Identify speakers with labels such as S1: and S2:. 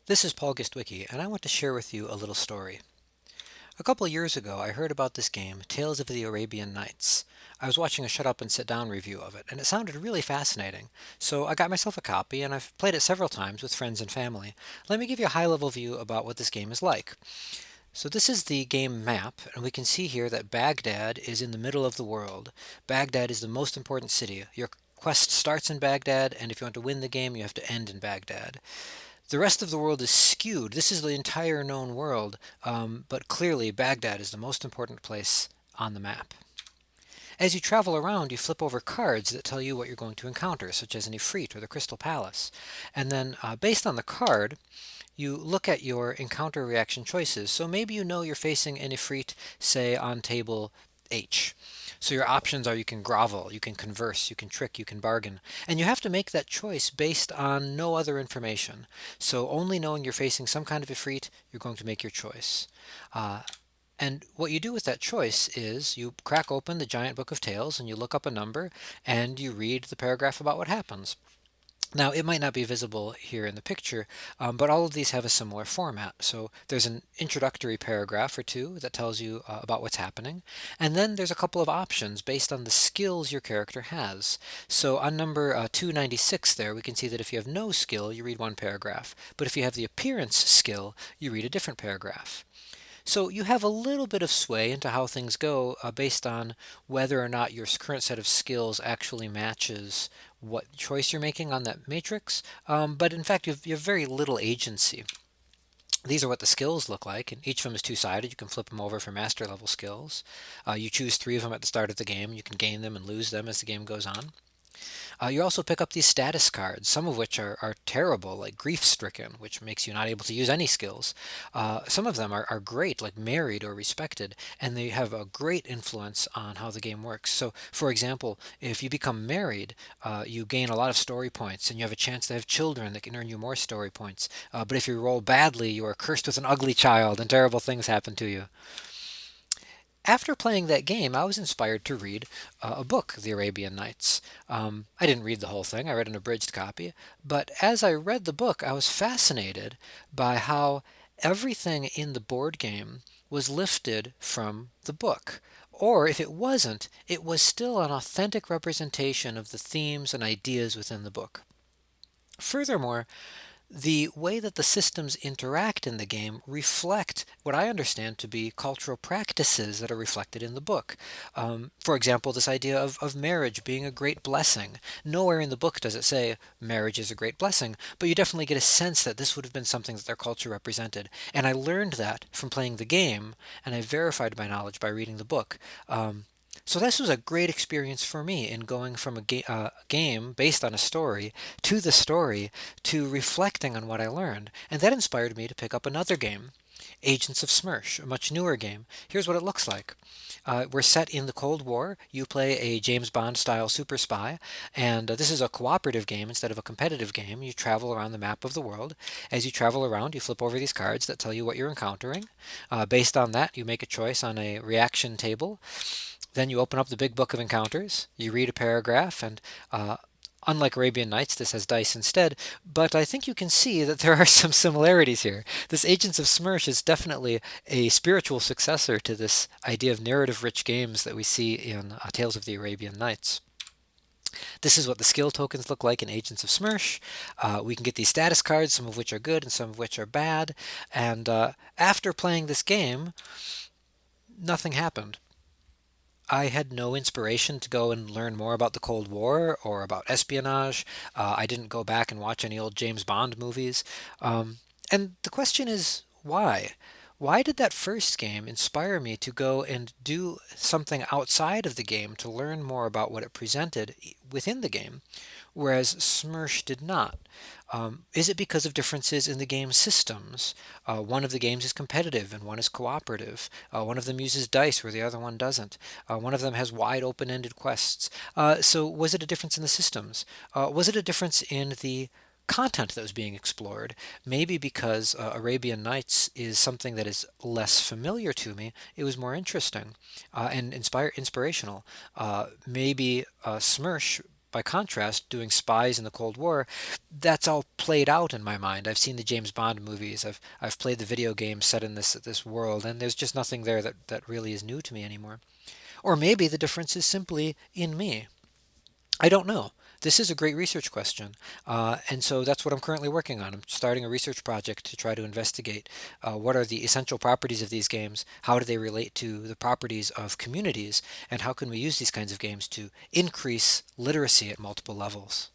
S1: This is Paul Gistwicki, and I want to share with you a little story. A couple years ago, I heard about this game, Tales of the Arabian Nights. I was watching a Shut Up and Sit Down review of it, and it sounded really fascinating. So I got myself a copy, and I've played it several times with friends and family. Let me give you a high-level view about what this game is like. So this is the game map, and we can see here that Baghdad is in the middle of the world. Baghdad is the most important city. Your quest starts in Baghdad, and if you want to win the game, you have to end in Baghdad. The rest of the world is skewed. This is the entire known world, but clearly Baghdad is the most important place on the map. As you travel around, you flip over cards that tell you what you're going to encounter, such as an Ifrit or the Crystal Palace. And then, based on the card, you look at your encounter reaction choices. So maybe you know you're facing an Ifrit, say, on table H. So your options are you can grovel, you can converse, you can trick, you can bargain. And you have to make that choice based on no other information. So only knowing you're facing some kind of Ifrit, you're going to make your choice. Uh, and what you do with that choice is you crack open the giant book of tales and you look up a number and you read the paragraph about what happens. Now, it might not be visible here in the picture, but all of these have a similar format. So there's an introductory paragraph or two that tells you about what's happening, and then there's a couple of options based on the skills your character has. So on number 296 there, we can see that if you have no skill, you read one paragraph, but if you have the appearance skill, you read a different paragraph. So you have a little bit of sway into how things go based on whether or not your current set of skills actually matches what choice you're making on that matrix. But in fact, you have very little agency. These are what the skills look like, and each of them is two-sided. You can flip them over for master level skills. You choose three of them at the start of the game. You can gain them and lose them as the game goes on. You also pick up these status cards, some of which are terrible, like Grief Stricken, which makes you not able to use any skills. Some of them are great, like Married or Respected, and they have a great influence on how the game works. So, for example, if you become married, you gain a lot of story points, and you have a chance to have children that can earn you more story points. But if you roll badly, you are cursed with an ugly child, and terrible things happen to you. After playing that game, I was inspired to read a book, The Arabian Nights. I didn't read the whole thing, I read an abridged copy, but as I read the book, I was fascinated by how everything in the board game was lifted from the book. Or if it wasn't, it was still an authentic representation of the themes and ideas within the book. Furthermore, the way that the systems interact in the game reflect what I understand to be cultural practices that are reflected in the book. For example, this idea of marriage being a great blessing. Nowhere in the book does it say marriage is a great blessing, but you definitely get a sense that this would have been something that their culture represented. And I learned that from playing the game, and I verified my knowledge by reading the book. So this was a great experience for me in going from a game based on a story to the story to reflecting on what I learned. And that inspired me to pick up another game, Agents of Smersh, a much newer game. Here's what it looks like. We're set in the Cold War. You play a James Bond style super spy, and this is a cooperative game instead of a competitive game. You travel around the map of the world. As you travel around, you flip over these cards that tell you what you're encountering. Based on that, you make a choice on a reaction table. Then you open up the big book of encounters, you read a paragraph, and unlike Arabian Nights, this has dice instead, but I think you can see that there are some similarities here. This Agents of Smersh is definitely a spiritual successor to this idea of narrative-rich games that we see in Tales of the Arabian Nights. This is what the skill tokens look like in Agents of Smersh. We can get these status cards, some of which are good and some of which are bad, and after playing this game, nothing happened. I had no inspiration to go and learn more about the Cold War or about espionage. I didn't go back and watch any old James Bond movies. And the question is, why? Why did that first game inspire me to go and do something outside of the game to learn more about what it presented within the game, whereas Smersh did not? Is it because of differences in the game systems? One of the games is competitive and one is cooperative. One of them uses dice where the other one doesn't. One of them has wide open-ended quests. So was it a difference in the systems? Was it a difference in the content that was being explored? Maybe because Arabian Nights is something that is less familiar to me, it was more interesting and inspirational. Maybe Smersh By contrast, doing spies in the Cold War, that's all played out in my mind. I've seen the James Bond movies. I've played the video games set in this world, and there's just nothing there that really is new to me anymore. Or maybe the difference is simply in me. I don't know. This is a great research question. And so that's what I'm currently working on. I'm starting a research project to try to investigate what are the essential properties of these games, how do they relate to the properties of communities, and how can we use these kinds of games to increase literacy at multiple levels.